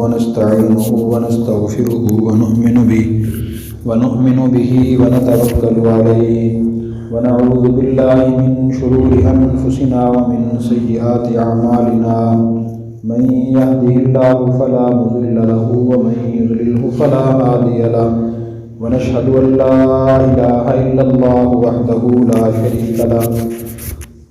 ونستعينه ونستغفره ونؤمن به ونتوكل عليه ونعوذ بالله من شرور أنفسنا ومن سيئات أعمالنا من يهده الله فلا مضل له ومن يضلله فلا هادي له ونشهد أن لا إله إلا الله وحده لا شريك له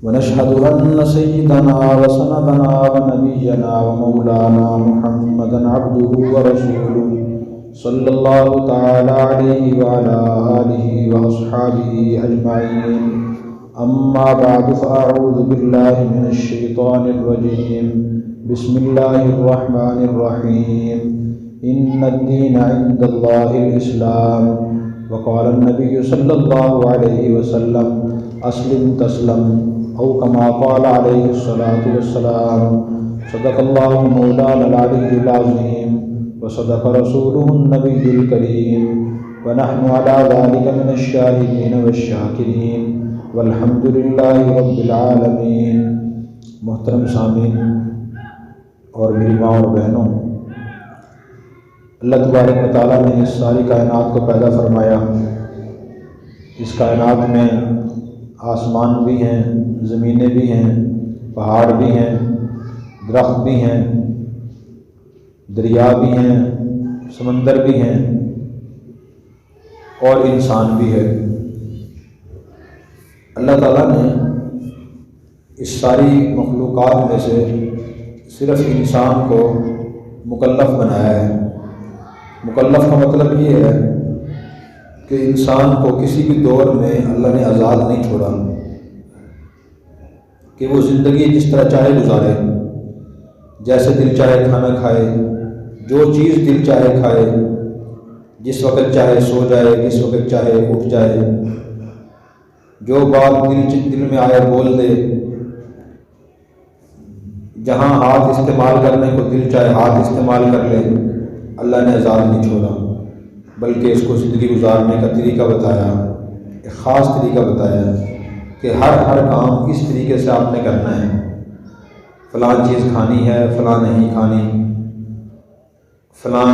ونشهد أن سيدنا وسندنا ونبينا ومولانا محمدا عبده ورسوله صلى الله تعالى عليه وعلى آله وأصحابه أجمعين أما بعد فأعوذ بالله من الشيطان الرجيم بسم الله الرحمن الرحيم إن الدين عند الله الإسلام وقال النبي صلى الله عليه وسلم أسلم تسلم أو كما قال عليه الصلاة والسلام صدق الله مولانا العلي العظيم وصدق رسوله النبي الكريم ونحن على ذلك من الشاهدين والشاكرين والحمد لله رب العالمين۔ محترم سامعین اور میری ماں اور بہنوں، اللہ تبارک و تعالیٰ نے اس ساری کائنات کو پیدا فرمایا۔ اس کائنات میں آسمان بھی ہیں، زمینیں بھی ہیں، پہاڑ بھی ہیں، درخت بھی ہیں، دریا بھی ہیں، سمندر بھی ہیں اور انسان بھی ہے۔ اللہ تعالیٰ نے اس ساری مخلوقات میں سے صرف انسان کو مکلف بنایا ہے۔ مکلف کا مطلب یہ ہے کہ انسان کو کسی بھی دور میں اللہ نے آزاد نہیں چھوڑا کہ وہ زندگی جس طرح چاہے گزارے، جیسے دل چاہے کھانا کھائے، جو چیز دل چاہے کھائے، جس وقت چاہے سو جائے، جس وقت چاہے اٹھ جائے، جو بات دل میں آئے بول دے، جہاں ہاتھ استعمال کرنے کو دل چاہے ہاتھ استعمال کر لے۔ اللہ نے آزاد نہیں چھوڑا، بلکہ اس کو زندگی گزارنے کا طریقہ بتایا، ایک خاص طریقہ بتایا کہ ہر کام اس طریقے سے آپ نے کرنا ہے۔ فلاں چیز کھانی ہے، فلاں نہیں کھانی، فلاں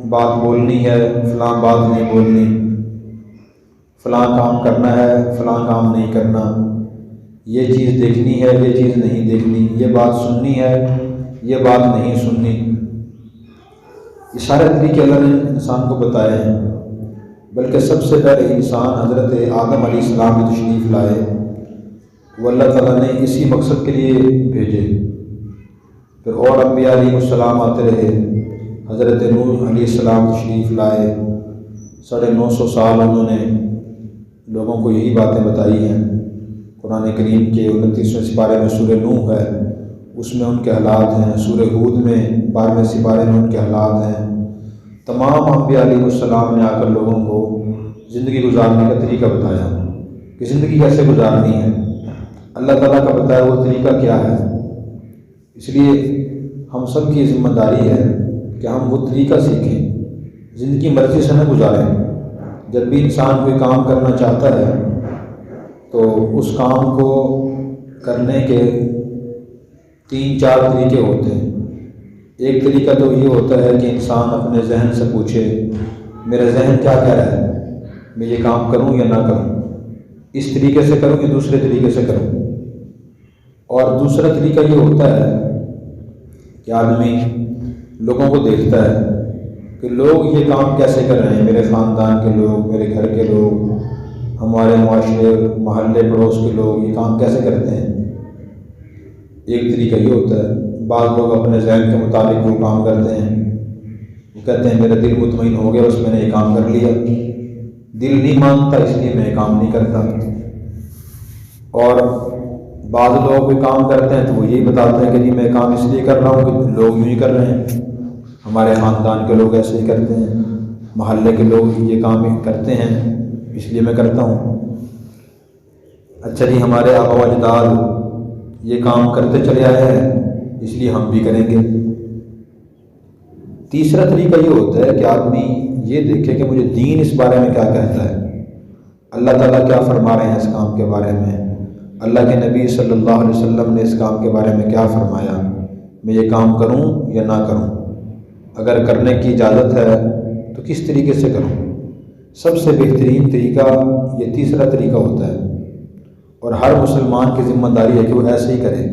بات بولنی ہے، فلاں بات نہیں بولنی، فلاں کام کرنا ہے، فلاں کام نہیں کرنا، یہ چیز دیکھنی ہے، یہ چیز نہیں دیکھنی، یہ بات سننی ہے، یہ بات نہیں سننی۔ یہ سارے طریقے اللہ نے انسان کو بتائے ہیں، بلکہ سب سے پہلے انسان حضرت آدم علیہ السلام کی تشریف لائے، وہ اللہ تعالیٰ نے اسی مقصد کے لیے بھیجے۔ پھر اور انبیاء علیہ السلام آتے رہے، حضرت نوح علیہ السلام تشریف لائے، 950 سال انہوں نے لوگوں کو یہی باتیں بتائی ہیں۔ قرآن کریم کے 29ویں سپارے میں سورہ نوح ہے، اس میں ان کے حالات ہیں۔ سورہ ہود میں 12ویں سپارے میں ان کے حالات ہیں۔ تمام انبیاء علیہ السلام نے آ کر لوگوں کو زندگی گزارنے کا طریقہ بتایا کہ زندگی کیسے گزارنی ہے۔ اللہ تعالیٰ کا بتایا وہ طریقہ کیا ہے۔ اس لیے ہم سب کی ذمہ داری ہے کہ ہم وہ طریقہ سیکھیں، زندگی مرضی سے نہ گزاریں۔ جب بھی انسان کوئی کام کرنا چاہتا ہے تو اس کام کو کرنے کے 3-4 طریقے ہوتے ہیں۔ ایک طریقہ تو یہ ہوتا ہے کہ انسان اپنے ذہن سے پوچھے میرا ذہن کیا کہہ رہا ہے، میں یہ کام کروں یا نہ کروں، اس طریقے سے کروں یا دوسرے طریقے سے کروں۔ اور دوسرا طریقہ یہ ہوتا ہے کہ آدمی لوگوں کو دیکھتا ہے کہ لوگ یہ کام کیسے کر رہے ہیں، میرے خاندان کے لوگ، میرے گھر کے لوگ، ہمارے معاشرے محلے پڑوس کے لوگ یہ کام کیسے کرتے ہیں۔ ایک طریقہ یہ ہوتا ہے۔ بعض لوگ اپنے ذہن کے مطابق وہ کام کرتے ہیں، وہ کہتے ہیں میرا دل مطمئن ہو گیا، بس میں نے یہ کام کر لیا، دل نہیں مانتا اس لیے میں یہ کام نہیں کرتا۔ اور بعض لوگ کوئی کام کرتے ہیں تو وہ یہی بتاتے ہیں کہ جی میں کام اس لیے کر رہا ہوں کہ لوگ یوں ہی کر رہے ہیں، ہمارے خاندان کے لوگ ایسے ہی کرتے ہیں، محلے کے لوگ یہ کام کرتے ہیں اس لیے میں کرتا ہوں۔ اچھا جی ہمارے آبا و اجداد یہ کام کرتے چلے آئے ہیں اس لیے ہم بھی کریں گے۔ تیسرا طریقہ یہ ہوتا ہے کہ آدمی یہ دیکھے کہ مجھے دین اس بارے میں کیا کہتا ہے، اللہ تعالیٰ کیا فرما رہے ہیں اس کام کے بارے میں، اللہ کے نبی صلی اللہ علیہ وسلم نے اس کام کے بارے میں کیا فرمایا، میں یہ کام کروں یا نہ کروں۔ اگر کرنے کی اجازت ہے تو کس طریقے سے کروں؟ سب سے بہترین طریقہ یہ تیسرا طریقہ ہوتا ہے، اور ہر مسلمان کی ذمہ داری ہے کہ وہ ایسے ہی کرے۔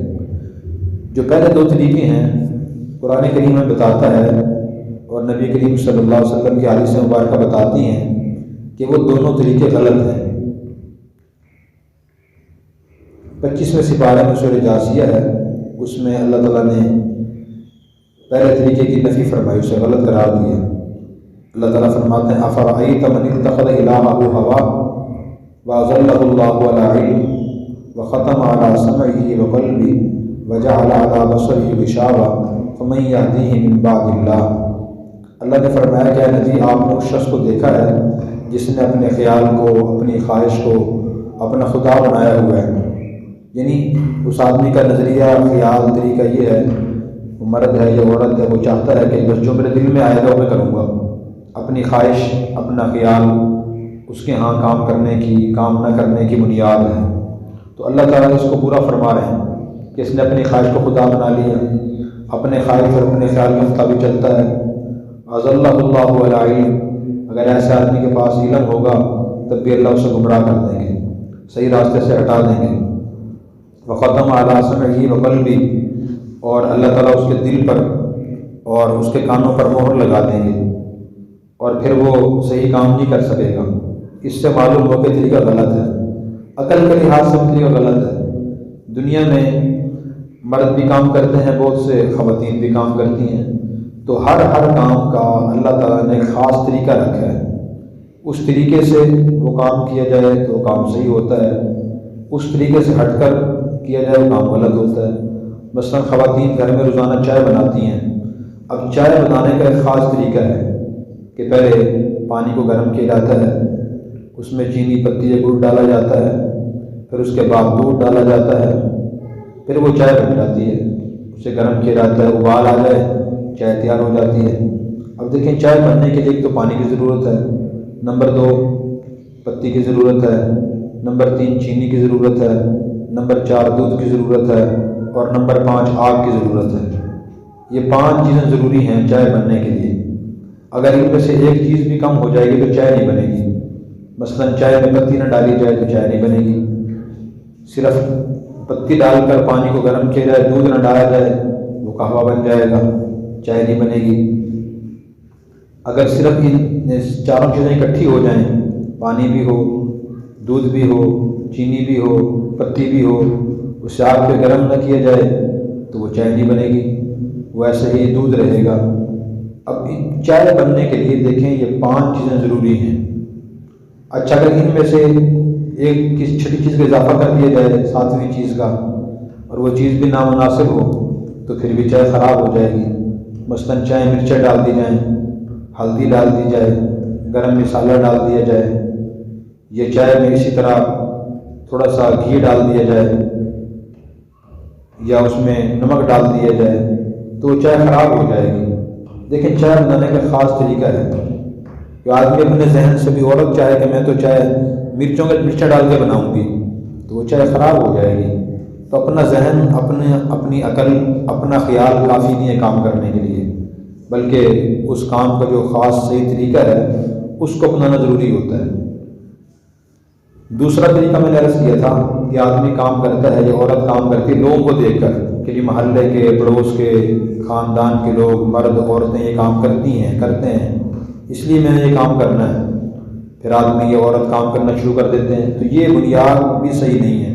جو پہلے دو طریقے ہیں قرآن کریم میں بتاتا ہے اور نبی کریم صلی اللہ علیہ وسلم کی حدیث مبارکہ بتاتی ہیں کہ وہ دونوں طریقے غلط ہیں۔ 25ویں سپارے میں سورہ جاثیہ ہے، اس میں اللہ تعالیٰ نے پہلے طریقے کی نفی فرمائی، اسے غلط قرار دیا۔ اللہ تعالیٰ فرماتے ہیں افرأیت من اتخذ الہہ ہواہ واضلہ اللہ علی علم وختم علی سمعہ وقلبہ وجعل علی بصرہ غشاوہ فمن یہدیہ من بعد اللہ۔ اللہ نے فرمایا کہ اے نبی آپ نے اس شخص کو دیکھا ہے جس نے اپنے خیال کو، اپنی خواہش کو اپنا خدا بنایا ہوا ہے، یعنی اس آدمی کا نظریہ، خیال، طریقہ یہ ہے، وہ مرد ہے یا عورت ہے، وہ چاہتا ہے کہ بس جو میرے دل میں آئے گا وہ میں کروں گا، اپنی خواہش، اپنا خیال اس کے ہاں کام کرنے کی، کام نہ کرنے کی بنیاد ہے۔ تو اللہ تعالیٰ اس کو پورا فرما رہے ہیں کہ اس نے اپنی خواہش کو خدا بنا لیا، اپنے خواہش اور اپنے خیال کے مطابق چلتا ہے۔ اضلہ اللہ علی علم، اگر ایسے آدمی کے پاس علم ہوگا تب بھی اللہ اسے گمراہ کر دیں گے، صحیح راستے سے ہٹا دیں گے۔ وختم علی سمعہ وقلبہ، اور اللہ تعالیٰ اس کے دل پر اور اس کے کانوں پر مہر لگا دیں گے، اور پھر وہ صحیح کام نہیں کر سکے گا۔ اس سے معلوم ہو کہ طریقہ غلط ہے، عقل کے لحاظ سے طریقہ غلط ہے۔ دنیا میں مرد بھی کام کرتے ہیں، بہت سے خواتین بھی کام کرتی ہیں، تو ہر کام کا اللہ تعالیٰ نے ایک خاص طریقہ رکھا ہے، اس طریقے سے وہ کام کیا جائے تو وہ کام صحیح ہوتا ہے، اس طریقے سے ہٹ کر کیا جائے وہ کام غلط ہوتا ہے۔ مثلا خواتین گھر میں روزانہ چائے بناتی ہیں، اب چائے بنانے کا ایک خاص طریقہ ہے کہ پہلے پانی کو گرم کیا جاتا ہے، اس میں چینی، پتی یا گڑ ڈالا جاتا ہے، پھر اس کے بعد دودھ ڈالا جاتا ہے، پھر وہ چائے بن جاتی ہے، اسے گرم کیا جاتا ہے، ابال آ جائے چائے تیار ہو جاتی ہے۔ اب دیکھیں چائے بننے کے لیے ایک تو پانی کی ضرورت ہے، نمبر 2 پتی کی ضرورت ہے، نمبر 3 چینی کی ضرورت ہے، نمبر 4 دودھ کی ضرورت ہے، اور نمبر 5 آگ کی ضرورت ہے۔ یہ 5 چیزیں ضروری ہیں چائے بننے کے لیے۔ اگر ان میں سے ایک چیز بھی کم ہو جائے گی تو چائے نہیں بنے گی۔ مثلا چائے میں پتی نہ ڈالی جائے تو چائے نہیں بنے گی، صرف پتی ڈال کر پانی کو گرم کیا جائے، دودھ نہ ڈالا جائے، وہ قہوہ بن جائے گا، چائے نہیں بنے گی۔ اگر صرف ان چاروں چیزیں اکٹھی ہو جائیں، پانی بھی ہو، دودھ بھی ہو، چینی بھی ہو، پتی بھی ہو، اسے آگ پہ گرم نہ کیا جائے تو وہ چائے نہیں بنے گی، وہ ایسے ہی دودھ رہے گا۔ اب چائے بننے کے لیے دیکھیں یہ 5 چیزیں ضروری ہیں۔ اچھا اگر ان میں سے ایک کسی چھٹی چیز کا اضافہ کر دیا جائے، 7ویں چیز کا، اور وہ چیز بھی نامناسب ہو تو پھر بھی چائے خراب ہو جائے گی۔ مثلا چائے مرچیں ڈال دی جائیں، ہلدی ڈال دی جائے، گرم مسالہ ڈال دیا جائے، یہ چائے میں اسی طرح تھوڑا سا گھی ڈال دیا جائے یا اس میں نمک ڈال دیا جائے تو چائے خراب ہو جائے گی۔ دیکھیں چائے بنانے کا خاص طریقہ ہے کہ آدمی اپنے ذہن سے بھی، عورت چاہے کہ میں تو چائے مرچیں ڈال کے بناؤں گی تو وہ چائے خراب ہو جائے گی۔ تو اپنا ذہن، اپنی عقل، اپنا خیال کافی نہیں ہے کام کرنے کے لیے، بلکہ اس کام کا جو خاص صحیح طریقہ ہے اس کو اپنانا ضروری ہوتا ہے۔ دوسرا طریقہ میں نے عرض کیا تھا کہ آدمی کام کرتا ہے یا عورت کام کرتی ہے لوگوں کو دیکھ کر، کہ جی محلے کے، پڑوس کے، خاندان کے لوگ، مرد عورتیں یہ کام کرتے ہیں اس لیے میں نے یہ کام کرنا ہے، پھر آدمی یا عورت کام کرنا شروع کر دیتے ہیں، تو یہ بنیاد بھی صحیح نہیں ہے۔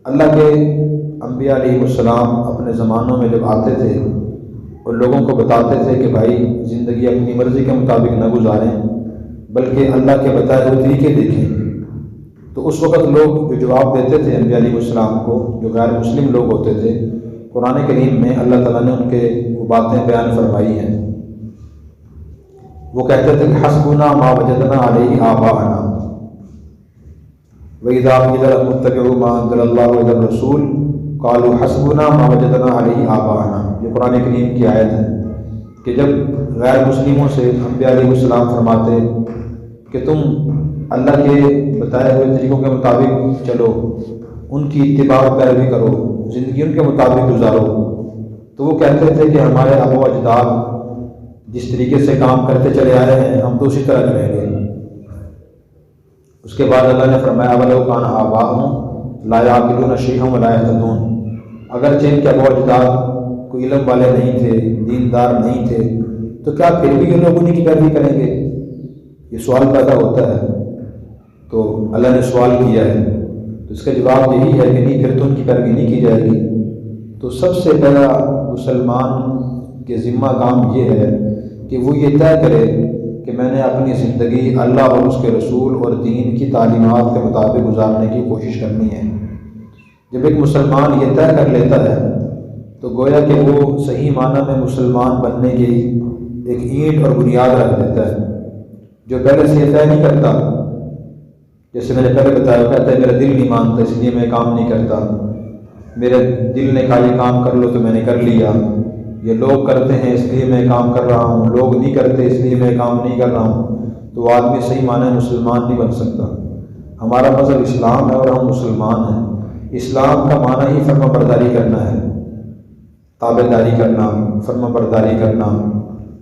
اللہ کے انبیاء علیہ السلام اپنے زمانوں میں جب آتے تھے اور لوگوں کو بتاتے تھے کہ بھائی زندگی اپنی مرضی کے مطابق نہ گزاریں بلکہ اللہ کے بتائے ہوئے طریقے دیکھیں، تو اس وقت لوگ جو جواب دیتے تھے انبیاء علیہ السلام کو، جو غیر مسلم لوگ ہوتے تھے، قرآن کریم میں اللہ تعالیٰ نے ان کے وہ باتیں بیان فرمائی ہیں۔ وہ کہتے تھے کہ حسبنا ما وجدنا علیہ آباءنا وَإِذَا قِيلَ لَهُمُ اتَّبِعُوا مَا أَنزَلَ اللَّهُ وَإِلَى الرَّسُولِ قَالُوا حَسْبُنَا مَا وَجَدْنَا عَلَيْهِ آبَاءَنَا۔ یہ قرآن کریم کی آیت ہے کہ جب غیر مسلموں سے انبیاء علیہ السلام فرماتے کہ تم اللہ کے بتائے ہوئے طریقوں کے مطابق چلو، ان کی اتباع و پیروی کرو، زندگی ان کے مطابق گزارو، تو وہ کہتے تھے کہ ہمارے آبا و اجداد جس طریقے سے کام کرتے چلے آئے ہیں ہم تو اسی طرح کریں گے۔ اس کے بعد اللہ نے فرمایا وَلَوْ كَانَ آبَاؤُهُمْ لَا يَعْقِلُونَ شَيْئًا وَلَا يَهْتَدُونَ، اگرچہ ان کے اباء و اجداد کوئی علم والے نہیں تھے، دیندار نہیں تھے، تو کیا پھر بھی یہ لوگ انہیں کی پیروی کریں گے؟ یہ سوال پیدا ہوتا ہے۔ تو اللہ نے سوال کیا ہے تو اس کا جواب یہی ہے کہ نہیں، پھر تو ان کی پیروی نہیں کی جائے گی۔ تو سب سے پہلا مسلمان کے ذمہ کام یہ ہے کہ وہ یہ طے کرے کہ میں نے اپنی زندگی اللہ اور اس کے رسول اور دین کی تعلیمات کے مطابق گزارنے کی کوشش کرنی ہے۔ جب ایک مسلمان یہ طے کر لیتا ہے تو گویا کہ وہ صحیح معنی میں مسلمان بننے کی ایک اینٹ اور بنیاد رکھ دیتا ہے۔ جو پہلے سے یہ طے نہیں کرتا، جیسے میں نے پہلے بتایا، کہتا ہے میرا دل نہیں مانتا اس لیے میں کام نہیں کرتا، میرے دل نے کہا یہ کام کر لو تو میں نے کر لیا، یہ لوگ کرتے ہیں اس لیے میں کام کر رہا ہوں، لوگ نہیں کرتے اس لیے میں کام نہیں کر رہا ہوں، تو وہ آدمی صحیح معنی میں مسلمان نہیں بن سکتا۔ ہمارا مذہب اسلام ہے اور ہم مسلمان ہیں۔ اسلام کا معنی ہی فرما برداری کرنا ہے، تابع داری کرنا، فرما برداری کرنا،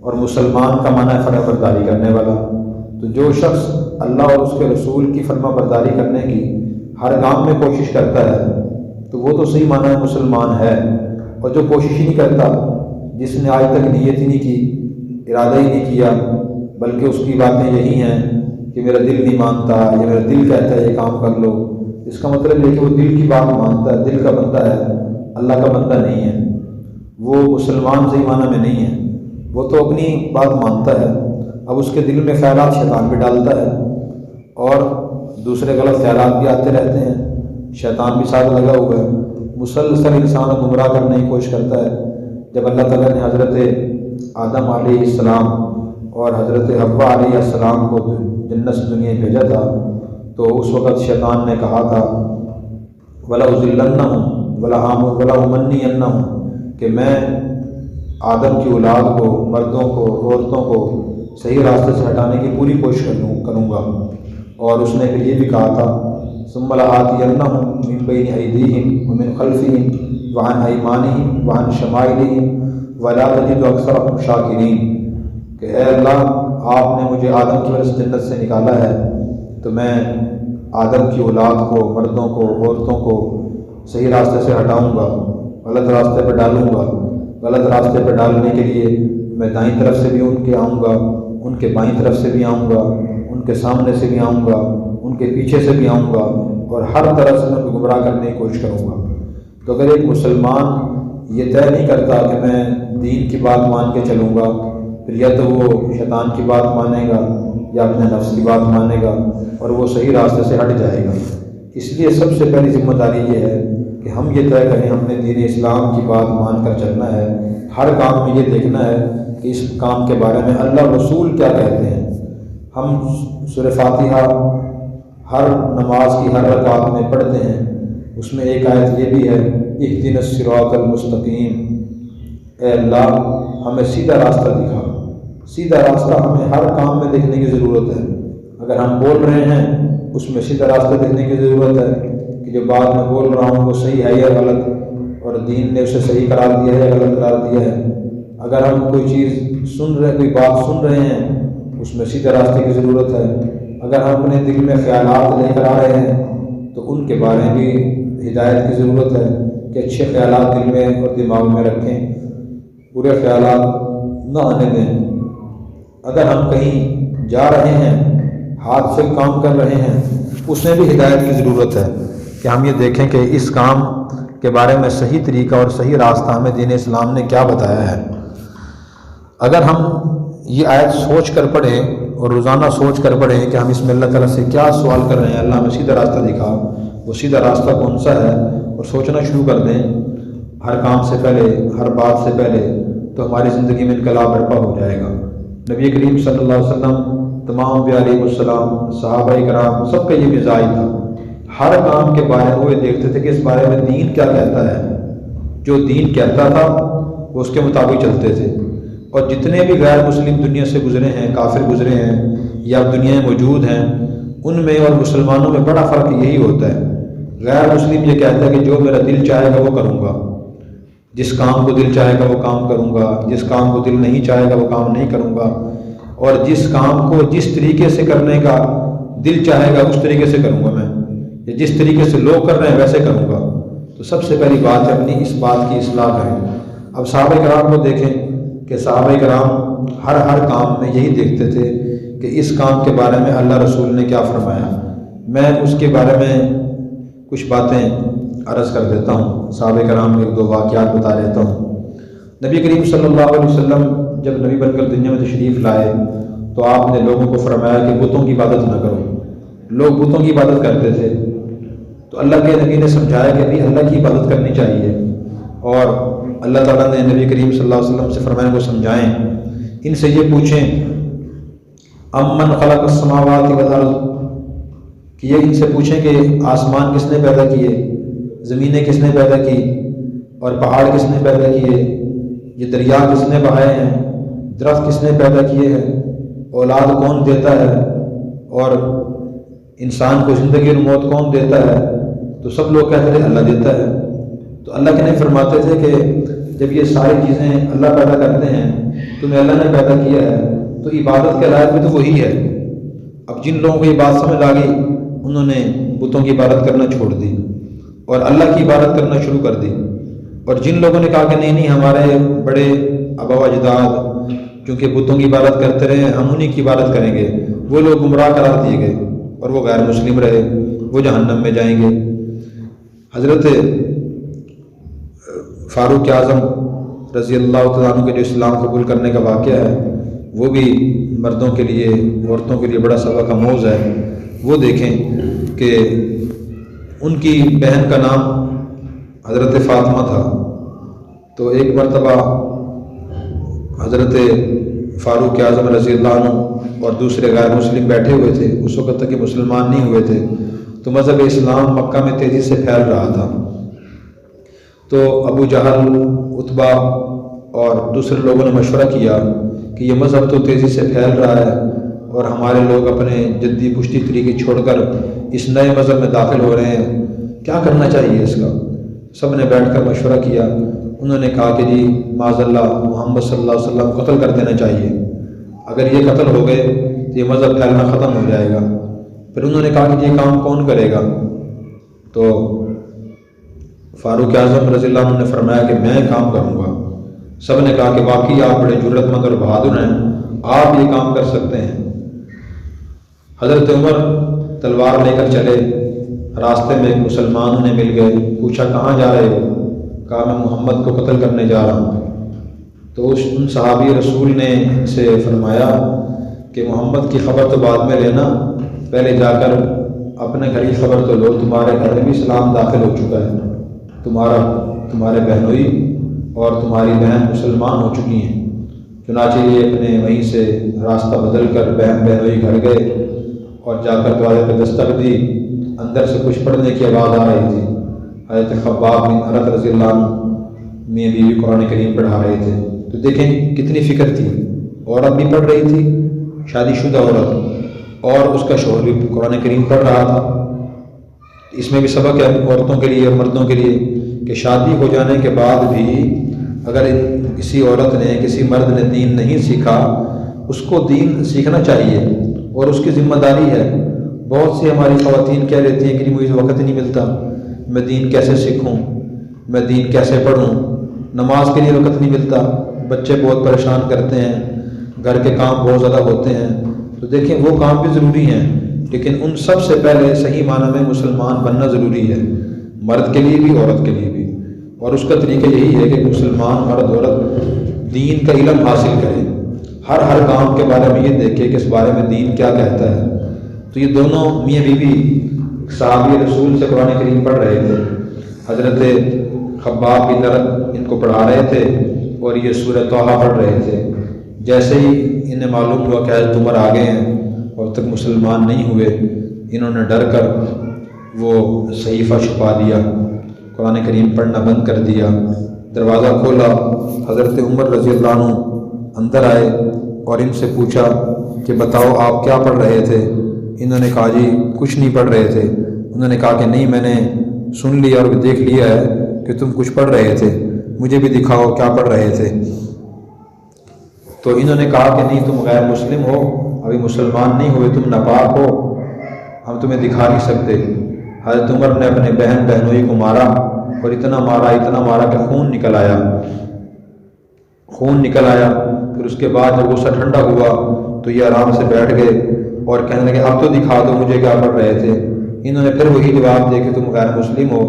اور مسلمان کا معنی ہے فرما برداری کرنے والا۔ تو جو شخص اللہ اور اس کے رسول کی فرما برداری کرنے کی ہر کام میں کوشش کرتا ہے تو وہ تو صحیح معنی میں مسلمان ہے، اور جو کوشش ہی نہیں کرتا، جس نے آج تک نیت ہی نہیں کی، ارادہ ہی نہیں کیا، بلکہ اس کی باتیں یہی ہیں کہ میرا دل نہیں مانتا، یا میرا دل کہتا ہے یہ کام کر لو، اس کا مطلب یہ کہ وہ دل کی بات مانتا ہے، دل کا بندہ ہے، اللہ کا بندہ نہیں ہے، وہ مسلمان صحیح معنی میں نہیں ہے۔ وہ تو اپنی بات مانتا ہے، اب اس کے دل میں خیالات شیطان بھی ڈالتا ہے اور دوسرے غلط خیالات بھی آتے رہتے ہیں، شیطان بھی ساتھ لگا ہوا ہے، مسلسل انسان کو گمراہ کرنے کی کوشش کرتا ہے۔ جب اللہ تعالیٰ نے حضرت آدم علیہ السلام اور حضرت حوا علیہ السلام کو جنت سے دنیا میں بھیجا تھا تو اس وقت شیطان نے کہا تھا وَلَأُضِلَّنَّهُمْ وَلَأُمَنِّيَنَّهُمْ کہ میں آدم کی اولاد کو، مردوں کو، عورتوں کو صحیح راستے سے ہٹانے کی پوری کوشش کروں گا، اور اس نے پھر یہ بھی کہا تھا ثُمَّ لَآتِيَنَّهُمْ مِنْ بَيْنِ أَيْدِيهِمْ وَمِنْ خَلْفِهِمْ وَعَنْ أَيْمَانِهِمْ وَعَنْ شَمَائِلِهِمْ وَلَا تَجِدُ أَكْثَرَهُمْ شَاكِرِينَ کہ اے اللہ آپ نے مجھے آدم کی وجہ سے جنت سے نکالا ہے تو میں آدم کی اولاد کو، مردوں کو، عورتوں کو صحیح راستے سے ہٹاؤں گا، غلط راستے پہ ڈالوں گا۔ غلط راستے پہ ڈالنے کے لیے میں دائیں طرف سے بھی ان کے آؤں گا، ان کے بائیں طرف سے بھی آؤں گا، ان کے سامنے سے بھی آؤں گا، ان کے پیچھے سے بھی آؤں گا، اور ہر طرح سے ان کو گمراہ کرنے کی کوشش کروں گا۔ تو اگر ایک مسلمان یہ طے نہیں کرتا کہ میں دین کی بات مان کے چلوں گا، پھر یا تو وہ شیطان کی بات مانے گا یا اپنے نفس کی بات مانے گا، اور وہ صحیح راستے سے ہٹ جائے گا۔ اس لیے سب سے پہلی ذمہ داری یہ ہے کہ ہم یہ طے کریں ہم نے دین اسلام کی بات مان کر چلنا ہے، ہر کام میں یہ دیکھنا ہے کہ اس کام کے بارے میں اللہ رسول کیا کہتے ہیں۔ ہم سورہ فاتحہ ہر نماز کی ہر رکعت میں پڑھتے ہیں، اس میں ایک آیت یہ بھی ہے اہدنا الصراط المستقیم، اے اللہ ہمیں سیدھا راستہ دکھا۔ سیدھا راستہ ہمیں ہر کام میں دیکھنے کی ضرورت ہے۔ اگر ہم بول رہے ہیں اس میں سیدھا راستہ دیکھنے کی ضرورت ہے کہ جو بات میں بول رہا ہوں وہ صحیح ہے یا غلط، اور دین نے اسے صحیح قرار دیا ہے یا غلط قرار دیا ہے۔ اگر ہم کوئی چیز کوئی بات سن رہے ہیں اس میں سیدھے راستے کی ضرورت ہے۔ اگر ہم اپنے دل میں خیالات لے کر آ رہے ہیں تو ان کے بارے میں بھی ہدایت کی ضرورت ہے کہ اچھے خیالات دل میں اور دماغ میں رکھیں، برے خیالات نہ آنے دیں۔ اگر ہم کہیں جا رہے ہیں، ہاتھ سے کام کر رہے ہیں، اس میں بھی ہدایت کی ضرورت ہے کہ ہم یہ دیکھیں کہ اس کام کے بارے میں صحیح طریقہ اور صحیح راستہ ہمیں دین اسلام نے کیا بتایا ہے۔ اگر ہم یہ آیت سوچ کر پڑھیں اور روزانہ سوچ کر پڑھیں کہ ہم اس میں اللہ تعالیٰ سے کیا سوال کر رہے ہیں، اللہ ہمیں سیدھا راستہ دکھا، وہ سیدھا راستہ کون سا ہے، اور سوچنا شروع کر دیں ہر کام سے پہلے، ہر بات سے پہلے، تو ہماری زندگی میں انقلاب برپا ہو جائے گا۔ نبی کریم صلی اللہ علیہ وسلم، تمام انبیاء علیہ السلام، صحابہ کرام، سب کا یہ مزاج تھا، ہر کام کے بارے میں وہ یہ دیکھتے تھے کہ اس بارے میں دین کیا کہتا ہے۔ جو دین کہتا تھا وہ اس کے مطابق چلتے تھے، اور جتنے بھی غیر مسلم دنیا سے گزرے ہیں، کافر گزرے ہیں یا اب دنیا میں موجود ہیں، ان میں اور مسلمانوں میں بڑا فرق یہی ہوتا ہے۔ غیر مسلم یہ کہتا ہے کہ جو میرا دل چاہے گا وہ کروں گا، جس کام کو دل چاہے گا وہ کام کروں گا، جس کام کو دل نہیں چاہے گا وہ کام نہیں کروں گا، اور جس کام کو جس طریقے سے کرنے کا دل چاہے گا اس طریقے سے کروں گا میں، یا جس طریقے سے لوگ کر رہے ہیں ویسے کروں گا۔ تو سب سے پہلی بات ہے اپنی اس بات کی اصلاح کریں۔ اب صحابہ کرام کو دیکھیں کہ صحابہ کرام ہر کام میں یہی دیکھتے تھے کہ اس کام کے بارے میں اللہ رسول نے کیا فرمایا۔ میں اس کے بارے میں کچھ باتیں عرض کر دیتا ہوں، صحابہ کرام کے 2 واقعات بتا دیتا ہوں۔ نبی کریم صلی اللہ علیہ وسلم جب نبی بن کر دنیا میں تشریف لائے تو آپ نے لوگوں کو فرمایا کہ بتوں کی عبادت نہ کرو۔ لوگ بتوں کی عبادت کرتے تھے، تو اللہ کے نبی نے سمجھایا کہ بھی اللہ کی عبادت کرنی چاہیے، اور اللہ تعالیٰ نے نبی کریم صلی اللہ علیہ وسلم سے فرمایا کو سمجھائیں، ان سے یہ پوچھیں امن خلق السماوات والارض، کہ یہ ان سے پوچھیں کہ آسمان کس نے پیدا کیے، زمینیں کس نے پیدا کی، اور پہاڑ کس نے پیدا کیے، یہ دریا کس نے بہائے ہیں، درخت کس نے پیدا کیے ہیں، اولاد کون دیتا ہے، اور انسان کو زندگی اور موت کون دیتا ہے؟ تو سب لوگ کہتے تھے اللہ دیتا ہے۔ تو اللہ کے نبی فرماتے تھے کہ جب یہ ساری چیزیں اللہ پیدا کرتے ہیں، تمہیں اللہ نے پیدا کیا ہے، تو عبادت کے لائق بھی تو وہی ہے۔ اب جن لوگوں کو یہ بات سمجھ آ گئی انہوں نے بتوں کی عبادت کرنا چھوڑ دی اور اللہ کی عبادت کرنا شروع کر دی، اور جن لوگوں نے کہا کہ نہیں ہمارے بڑے آبا و اجداد کیونکہ بتوں کی عبادت کرتے رہے ہم انہیں کی عبادت کریں گے، وہ لوگ گمراہ قرار دیے گئے اور وہ غیر مسلم رہے، وہ جہنم میں جائیں گے۔ حضرت فاروق اعظم رضی اللہ تعالیٰ عنہ کے جو اسلام قبول کرنے کا واقعہ ہے وہ بھی مردوں کے لیے عورتوں کے لیے بڑا سبق آموز ہے۔ وہ دیکھیں کہ ان کی بہن کا نام حضرت فاطمہ تھا، تو ایک مرتبہ حضرت فاروق اعظم رضی اللہ عنہ اور دوسرے غیر مسلم بیٹھے ہوئے تھے، اس وقت تک کہ مسلمان نہیں ہوئے تھے، تو مذہب اسلام مکہ میں تیزی سے پھیل رہا تھا۔ تو ابو جہل، عتبہ اور دوسرے لوگوں نے مشورہ کیا کہ یہ مذہب تو تیزی سے پھیل رہا ہے اور ہمارے لوگ اپنے جدی پشتی طریقے چھوڑ کر اس نئے مذہب میں داخل ہو رہے ہیں، کیا کرنا چاہیے اس کا؟ سب نے بیٹھ کر مشورہ کیا۔ انہوں نے کہا کہ جی معاذ اللہ محمد صلی اللہ علیہ وسلم قتل کر دینا چاہیے، اگر یہ قتل ہو گئے تو یہ مذہب پھیلنا ختم ہو جائے گا۔ پھر انہوں نے کہا کہ یہ کام کون کرے گا؟ تو فاروق اعظم رضی اللہ عنہ نے فرمایا کہ میں کام کروں گا۔ سب نے کہا کہ واقعی آپ بڑے جرأت مند اور بہادر ہیں، آپ یہ کام کر سکتے ہیں۔ حضرت عمر تلوار لے کر چلے، راستے میں ایک مسلمان انہیں مل گئے، پوچھا کہاں جا رہے ہو؟ کہا میں محمد کو قتل کرنے جا رہا ہوں۔ تو ان صحابی رسول نے ان سے فرمایا کہ محمد کی خبر تو بعد میں لینا، پہلے جا کر اپنے گھر کی خبر تو لو، تمہارے گھر میں بھی اسلام داخل ہو چکا ہے، تمہارے بہنوئی اور تمہاری بہن مسلمان ہو چکی ہیں۔ چنانچہ یہ اپنے وہیں سے راستہ بدل کر بہن بہنوئی گھر گئے اور جا کر دروازے پہ دستک دی، اندر سے کچھ پڑھنے کی آواز آ رہی تھی۔ حضرت خباب بن ارت رضی اللہ عنہ میاں بیوی قرآن کریم پڑھا رہے تھے۔ تو دیکھیں کتنی فکر تھی، عورت بھی پڑھ رہی تھی، شادی شدہ عورت، اور اس کا شوہر بھی قرآن کریم پڑھ رہا تھا۔ اس میں بھی سبق ہے عورتوں کے لیے اور مردوں کے لیے کہ شادی ہو جانے کے بعد بھی اگر کسی عورت نے کسی مرد نے دین نہیں سیکھا، اس کو دین سیکھنا چاہیے اور اس کی ذمہ داری ہے۔ بہت سی ہماری خواتین کہہ رہتی ہیں کہ مجھے وقت نہیں ملتا، میں دین کیسے سیکھوں، میں دین کیسے پڑھوں، نماز کے لیے وقت نہیں ملتا، بچے بہت پریشان کرتے ہیں، گھر کے کام بہت زیادہ ہوتے ہیں۔ تو دیکھیں وہ کام بھی ضروری ہیں، لیکن ان سب سے پہلے صحیح معنی میں مسلمان بننا ضروری ہے، مرد کے لیے بھی عورت کے لیے بھی۔ اور اس کا طریقہ یہی ہے کہ مسلمان مرد عورت دین کا علم حاصل کرے، ہر کام کے بارے میں یہ دیکھے کہ اس بارے میں دین کیا کہتا ہے۔ تو یہ دونوں میاں بیوی صحابی رسول سے قرآن کریم پڑھ رہے تھے، حضرت خباب بن ارت ان کو پڑھا رہے تھے اور یہ سورہ طٰہٰ پڑھ رہے تھے۔ جیسے ہی انہیں معلوم ہوا کہ حضرت عمر آ گئے ہیں اور تک مسلمان نہیں ہوئے، انہوں نے ڈر کر وہ صحیفہ چھپا دیا، قرآن کریم پڑھنا بند کر دیا۔ دروازہ کھولا، حضرت عمر رضی اللہ عنہ اندر آئے اور ان سے پوچھا کہ بتاؤ آپ کیا پڑھ رہے تھے؟ انہوں نے کہا جی کچھ نہیں پڑھ رہے تھے۔ انہوں نے کہا کہ نہیں، میں نے سن لیا اور دیکھ لیا ہے کہ تم کچھ پڑھ رہے تھے، مجھے بھی دکھاؤ کیا پڑھ رہے تھے۔ تو انہوں نے کہا کہ نہیں، تم غیر مسلم ہو، ابھی مسلمان نہیں ہوئے، تم ناپاک ہو، ہم تمہیں دکھا نہیں سکتے۔ حضرت عمر نے اپنے بہن بہنوئی کو مارا، اور اتنا مارا کہ خون نکل آیا۔ پھر اس کے بعد جب غصہ ٹھنڈا ہوا تو یہ آرام سے بیٹھ گئے اور کہنے لگے اب تو دکھا دو مجھے کیا پڑھ رہے تھے۔ انہوں نے پھر وہی جواب دیا کہ تم غیر مسلم ہو،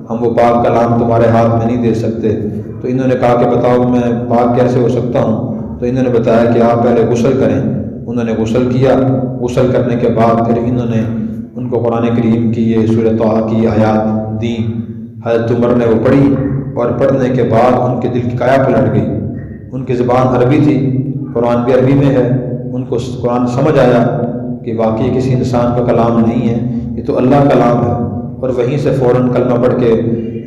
ہم وہ پاک کلام تمہارے ہاتھ میں نہیں دے سکتے۔ تو انہوں نے کہا کہ بتاؤ میں پاک کیسے ہو سکتا ہوں؟ تو انہوں نے بتایا کہ آپ پہلے غسل کریں۔ انہوں نے غسل کیا، غسل کرنے کے بعد پھر انہوں نے ان کو قرآن کریم کی یہ سورۃ طٰہٰ کی آیات دیں۔ حضرت عمر نے وہ پڑھی، اور پڑھنے کے بعد ان کے دل کی کایا پلٹ گئی۔ ان کی زبان عربی تھی، قرآن بھی عربی میں ہے، ان کو قرآن سمجھ آیا کہ واقعی کسی انسان کا کلام نہیں ہے، یہ تو اللہ کا کلام ہے۔ اور وہیں سے فوراً کلمہ پڑھ کے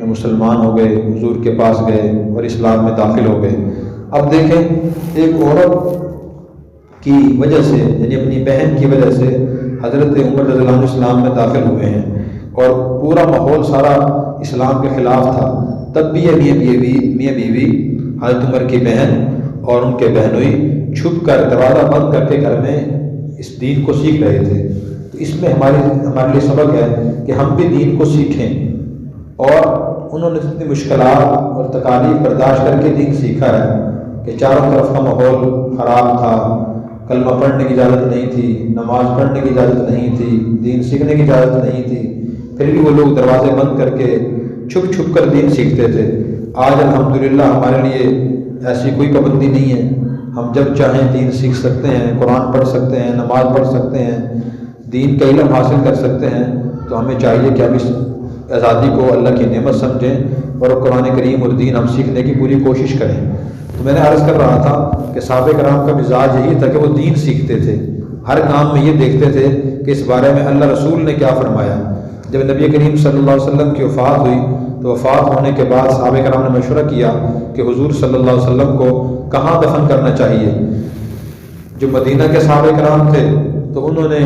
مسلمان ہو گئے، حضور کے پاس گئے اور اسلام میں داخل ہو گئے۔ اب دیکھیں، ایک عورت کی وجہ سے، یعنی اپنی بہن کی وجہ سے حضرت عمر رضی اللہ عنہ اسلام میں داخل ہوئے ہیں، اور پورا ماحول سارا اسلام کے خلاف تھا۔ تب بھی یہ میاں بیوی حضرت عمر کی بہن اور ان کے بہنوئی چھپ کر دروازہ بند کر کے گھر میں اس دین کو سیکھ رہے تھے۔ تو اس میں ہمارے لیے سبق ہے کہ ہم بھی دین کو سیکھیں، اور انہوں نے اتنی مشکلات اور تکالیف برداشت کر کے دین سیکھا ہے کہ چاروں طرف کا ماحول خراب تھا، کلمہ پڑھنے کی اجازت نہیں تھی، نماز پڑھنے کی اجازت نہیں تھی، دین سیکھنے کی اجازت نہیں تھی، پھر بھی وہ لوگ دروازے بند کر کے چھپ چھپ کر دین سیکھتے تھے۔ آج الحمدللہ ہمارے لیے ایسی کوئی پابندی نہیں ہے، ہم جب چاہیں دین سیکھ سکتے ہیں، قرآن پڑھ سکتے ہیں، نماز پڑھ سکتے ہیں، دین کا علم حاصل کر سکتے ہیں۔ تو ہمیں چاہیے کہ ہم اس آزادی کو اللہ کی نعمت سمجھیں اور قرآن کریم اور دین ہم سیکھنے کی پوری کوشش کریں۔ تو میں نے عرض کر رہا تھا کہ صحابہ کرام کا مزاج یہی تھا کہ وہ دین سیکھتے تھے، ہر کام میں یہ دیکھتے تھے کہ اس بارے میں اللہ رسول نے کیا فرمایا۔ جب نبی کریم صلی اللہ علیہ وسلم کی وفات ہوئی تو وفات ہونے کے بعد صحابہ کرام نے مشورہ کیا کہ حضور صلی اللہ علیہ وسلم کو کہاں دفن کرنا چاہیے۔ جو مدینہ کے صحابہ کرام تھے تو انہوں نے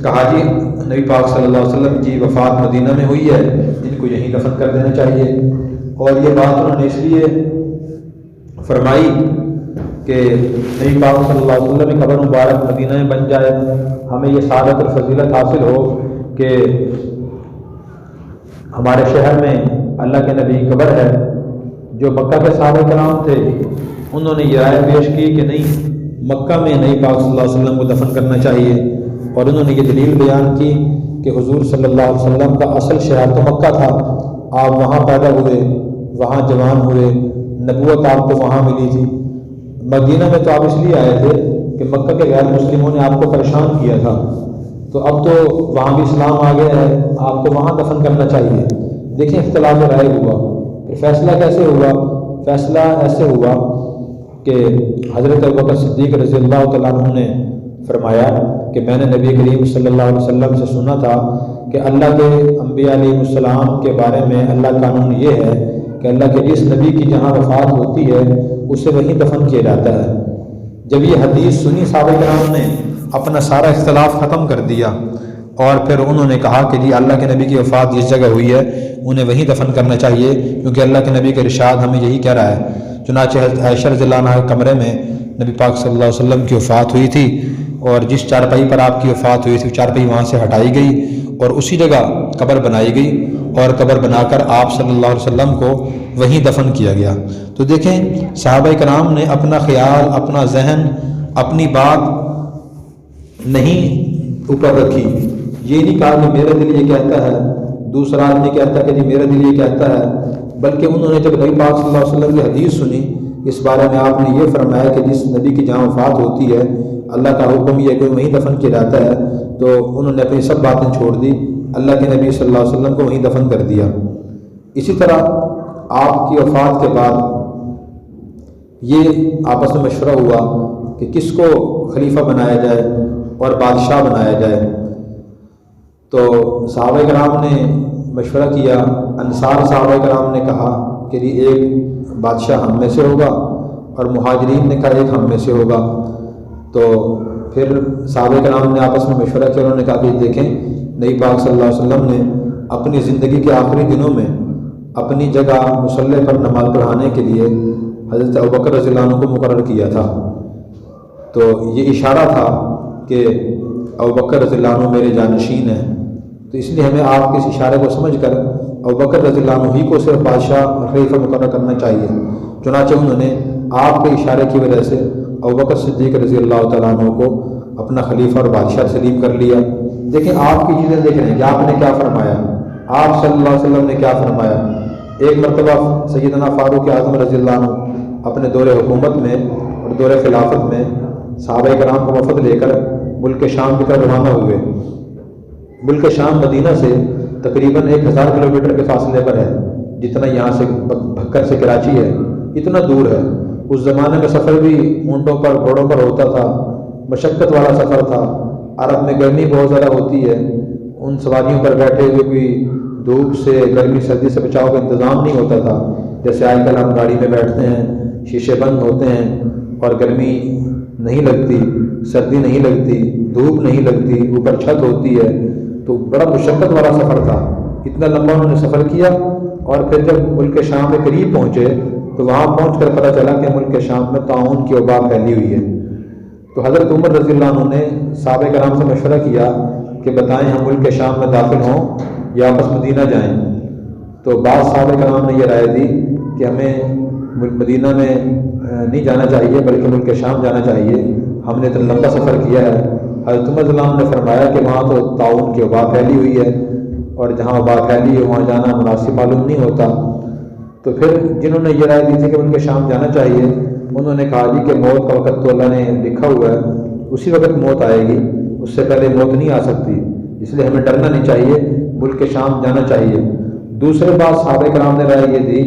کہا جی نبی پاک صلی اللہ علیہ وسلم کی وفات مدینہ میں ہوئی ہے، ان کو یہیں دفن کر دینا چاہیے۔ اور یہ بات انہوں نے اس لیے فرمائی کہ نبی پاک صلی اللہ علیہ وسلم کی قبر مبارک مدینہ میں بن جائے، ہمیں یہ سعادت اور فضیلت حاصل ہو کہ ہمارے شہر میں اللہ کے نبی قبر ہے۔ جو مکہ کے صحابہ کرام تھے انہوں نے یہ رائے پیش کی کہ نہیں، مکہ میں نبی پاک صلی اللہ علیہ وسلم کو دفن کرنا چاہیے، اور انہوں نے یہ دلیل بیان کی کہ حضور صلی اللہ علیہ وسلم کا اصل شہر تو مکہ تھا، آپ وہاں پیدا ہوئے، وہاں جوان ہوئے، نبوت آپ کو وہاں ملی تھی۔ مدینہ میں تو آپ اس لیے آئے تھے کہ مکہ کے غیر مسلموں نے آپ کو پریشان کیا تھا، تو اب تو وہاں بھی اسلام آ گیا ہے، آپ کو وہاں دفن کرنا چاہیے۔ دیکھیں اختلاف رائے ہوا، پھر فیصلہ کیسے ہوا؟ فیصلہ ایسے ہوا کہ حضرت ابوبکر صدیق رضی اللہ تعالیٰ عنہ نے فرمایا کہ میں نے نبی کریم صلی اللہ علیہ وسلم سے سنا تھا کہ اللہ کے انبیاء علیہ السلام کے بارے میں اللہ کا قانون یہ ہے کہ اللہ کے جس نبی کی جہاں وفات ہوتی ہے اسے وہیں دفن کیا جاتا ہے۔ جب یہ حدیث سنی صحابہ کرام نے اپنا سارا اختلاف ختم کر دیا، اور پھر انہوں نے کہا کہ جی اللہ کے نبی کی وفات جس جگہ ہوئی ہے انہیں وہیں دفن کرنا چاہیے، کیونکہ اللہ کے نبی کا ارشاد ہمیں یہی کہہ رہا ہے۔ چنانچہ عائشہ رضی اللہ عنہا کے کمرے میں نبی پاک صلی اللہ علیہ وسلم کی وفات ہوئی تھی، اور جس چارپائی پر آپ کی وفات ہوئی تھی وہ چارپائی وہاں سے ہٹائی گئی اور اسی جگہ قبر بنائی گئی، اور قبر بنا کر آپ صلی اللہ علیہ وسلم کو وہیں دفن کیا گیا۔ تو دیکھیں صحابہ کرام نے اپنا خیال، اپنا ذہن، اپنی بات نہیں اوپر رکھی، یہ نہیں کہا کہ میرا دل یہ کہتا ہے، دوسرا آدمی کہتا ہے کہ جی میرا دل یہ کہتا ہے، بلکہ انہوں نے جب نبی پاک صلی اللہ علیہ وسلم کی حدیث سنی، اس بارے میں آپ نے یہ فرمایا کہ جس نبی کی جہاں وفات ہوتی ہے اللہ کا حکم یہ ہے کہ وہیں دفن کیا جاتا ہے، تو انہوں نے اپنی سب باتیں چھوڑ دی، اللہ کے نبی صلی اللہ علیہ وسلم کو وہیں دفن کر دیا۔ اسی طرح آپ کی وفات کے بعد یہ آپس میں مشورہ ہوا کہ کس کو خلیفہ بنایا جائے اور بادشاہ بنایا جائے۔ تو صحابہ کرام نے مشورہ کیا، انصار صحابہ کرام نے کہا کہ ایک بادشاہ ہم میں سے ہوگا، اور مہاجرین نے کہا ایک ہم میں سے ہوگا۔ تو پھر صحابہ کرام نے آپس میں مشورہ کیا، انہوں نے کہا کہ دیکھیں نبی پاک صلی اللہ علیہ وسلم نے اپنی زندگی کے آخری دنوں میں اپنی جگہ مصلی پر نماز پڑھانے کے لیے حضرت ابوبکر رضی اللہ عنہ کو مقرر کیا تھا۔ تو یہ اشارہ تھا کہ ابوبکر رضی اللہ عنہ میرے جانشین ہیں، تو اس لیے ہمیں آپ کے اس اشارے کو سمجھ کر ابوبکر رضی اللہ عنہ ہی کو صرف بادشاہ اور خلیفہ مقرر کرنا چاہیے۔ چنانچہ انہوں نے آپ کے اشارے کی وجہ سے ابوبکر صدیق رضی اللہ تعالیٰ عنہ کو اپنا خلیفہ اور بادشاہ تسلیم کر لیا۔ دیکھیں آپ کی چیزیں دیکھ رہے ہیں کہ آپ نے کیا فرمایا، آپ صلی اللہ علیہ وسلم نے کیا فرمایا۔ ایک مرتبہ سیدنا فاروق اعظم رضی اللہ عنہ اپنے دور حکومت میں اور دور خلافت میں صحابہ کرام کو وفد لے کر ملک شام کی طرف روانہ ہوئے۔ ملک شام مدینہ سے تقریباً 1000 کلومیٹر کے فاصلے پر ہے، جتنا یہاں سے بھکر سے کراچی ہے، اتنا دور ہے۔ اس زمانے میں سفر بھی اونٹوں پر گھوڑوں پر ہوتا تھا، مشقت والا سفر تھا۔ عرب میں گرمی بہت زیادہ ہوتی ہے، ان سواریوں پر بیٹھے ہوئے کوئی دھوپ سے گرمی سردی سے بچاؤ کا انتظام نہیں ہوتا تھا۔ جیسے آج کل ہم گاڑی میں بیٹھتے ہیں، شیشے بند ہوتے ہیں اور گرمی نہیں لگتی، سردی نہیں لگتی، دھوپ نہیں لگتی، اوپر چھت ہوتی ہے، تو بڑا مشقت والا سفر تھا۔ اتنا لمبا انہوں نے سفر کیا، اور پھر جب ملک شام کے قریب پہنچے تو وہاں پہنچ کر پتہ چلا کہ ملک شام میں طاعون کی وبا پھیلی ہوئی ہے۔ تو حضرت عمر رضی اللہ عنہ نے صحابہ کرام سے مشورہ کیا کہ بتائیں ہم ملک شام میں داخل ہوں یا واپس مدینہ جائیں۔ تو بعض صحابہ کرام نے یہ رائے دی کہ ہمیں مدینہ میں نہیں جانا چاہیے بلکہ ملک شام جانا چاہیے، ہم نے اتنا لمبا سفر کیا ہے۔ حضرت عمر رضی اللہ عنہ نے فرمایا کہ وہاں تو طاعون کی وبا پھیلی ہوئی ہے، اور جہاں وبا پھیلی ہے وہاں جانا مناسب معلوم نہیں ہوتا۔ تو پھر جنہوں نے یہ رائے دی تھی کہ ملک شام جانا چاہیے، انہوں نے کہا جی کہ موت کا وقت تو اللہ نے لکھا ہوا ہے، اسی وقت موت آئے گی، اس سے پہلے موت نہیں آ سکتی، اس لیے ہمیں ڈرنا نہیں چاہیے، ملک شام جانا چاہیے۔ دوسرے بات صحابہ کرام نے رائے یہ دی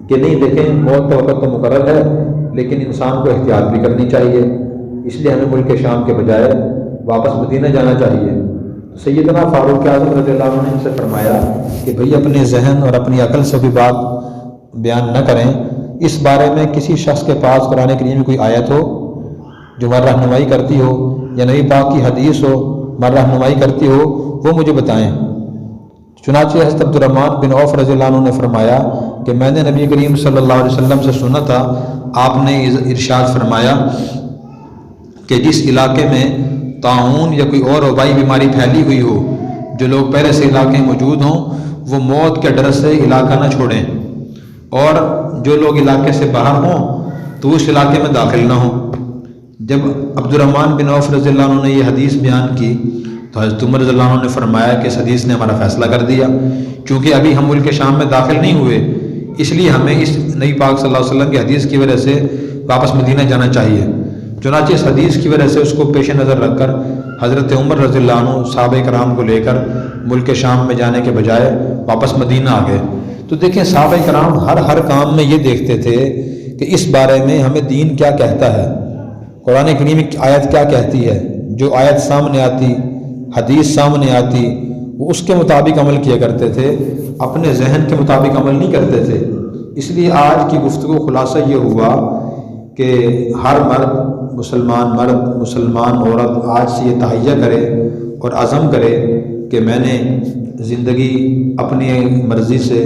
کہ نہیں، دیکھیں موت کا وقت تو مقرر ہے لیکن انسان کو احتیاط بھی کرنی چاہیے، اس لیے ہمیں ملک شام کے بجائے واپس مدینہ جانا چاہیے۔ سیدنا فاروق اعظم رضی اللہ عنہ نے ان سے فرمایا کہ بھئی اپنے ذہن اور اپنی عقل سے بھی بات بیان نہ کریں، اس بارے میں کسی شخص کے پاس قرآن کریم میں کوئی آیت ہو جو ہماری رہنمائی کرتی ہو، یا نبی پاک کی حدیث ہو ہماری رہنمائی کرتی ہو، وہ مجھے بتائیں۔ چنانچہ حضرت عبد الرحمن بن عوف رضی اللہ عنہ نے فرمایا کہ میں نے نبی کریم صلی اللہ علیہ وسلم سے سنا تھا، آپ نے ارشاد فرمایا کہ جس علاقے میں طاعون یا کوئی اور وبائی بیماری پھیلی ہوئی ہو، جو لوگ پہلے سے علاقے میں موجود ہوں وہ موت کے ڈر سے علاقہ نہ چھوڑیں، اور جو لوگ علاقے سے باہر ہوں تو اس علاقے میں داخل نہ ہوں۔ جب عبد الرحمن بن عوف رضی اللہ عنہ نے یہ حدیث بیان کی تو حضرت عمر رضی اللہ عنہ نے فرمایا کہ اس حدیث نے ہمارا فیصلہ کر دیا، چونکہ ابھی ہم ملک شام میں داخل نہیں ہوئے، اس لیے ہمیں اس نبی پاک صلی اللہ علیہ وسلم کی حدیث کی وجہ سے واپس مدینہ جانا چاہیے۔ چنانچہ اس حدیث کی وجہ سے اس کو پیش نظر رکھ کر حضرت عمر رضی اللہ عنہ صحابہ کرام کو لے کر ملک شام میں جانے کے بجائے واپس مدینہ آ گئے۔ تو دیکھیں صحابہ کرام ہر کام میں یہ دیکھتے تھے کہ اس بارے میں ہمیں دین کیا کہتا ہے، قرآن کریم کی آیت کیا کہتی ہے۔ جو آیت سامنے آتی، حدیث سامنے آتی، وہ اس کے مطابق عمل کیا کرتے تھے، اپنے ذہن کے مطابق عمل نہیں کرتے تھے۔ اس لیے آج کی گفتگو خلاصہ یہ ہوا کہ ہر مرد مسلمان عورت آج سے یہ تہیہ کرے اور عزم کرے کہ میں نے زندگی اپنی مرضی سے،